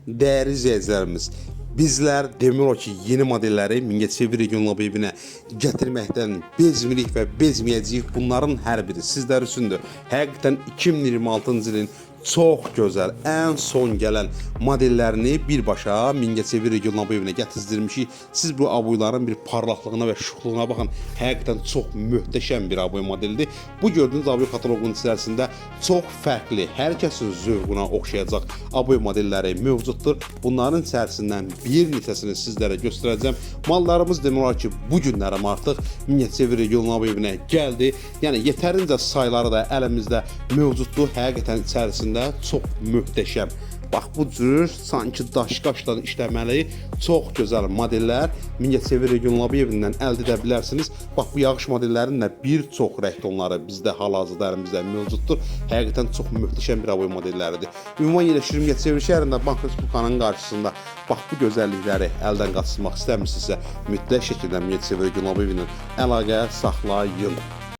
Değerli izləyicilərimiz, bizlər demək olar ki, yeni modelləri Mingəçevir regional evinə gətirməkdən bezmirik və bezməyəcəyik. Bunların hər biri sizlər üçündür. Həqiqətən 2026-cı ilin çox gözəl, ən son gələn modellərini birbaşa Mingəçevir regional evinə gətizdirmişik. Siz bu aboyların bir parlaqlığına və şuxluğuna baxın. Həqiqətən çox möhtəşəm bir aboy modelidir. Bu gördüyünüz aboy kataloqunun içərisində çox fərqli, hər kəsin zövquna oxşayacaq aboy modelləri mövcuddur. Bunların içərisindən bir neçəsini sizlərə göstərəcəm. Mallarımız demək olar ki, bu günlərim artıq Mingəçevir regional evinə gəldi. Yəni yetərincə sayları da əlimizdə mövcuddur. Həqiqətən içərisində çox möhtəşəm. Bax bu cür sanki daş-qaşdan işləməli çox gözəl modellər Mingəçevir regional evindən əldə edə bilərsiniz. Bax bu yağış modellərinin də bir çox rəng tonları bizdə hal-hazırda əlimizdə mövcuddur. Həqiqətən çox möhtəşəm bir aboy modelləridir. Ümumən yerləşir Mingəçevir şəhərində Bank Respublikanın qarşısında. Bax bu gözəllikləri əldən qaçırmaq istəmirsinizsə mütləq şəkildə Mingəçevir regional evindən əlaqə saxlayın.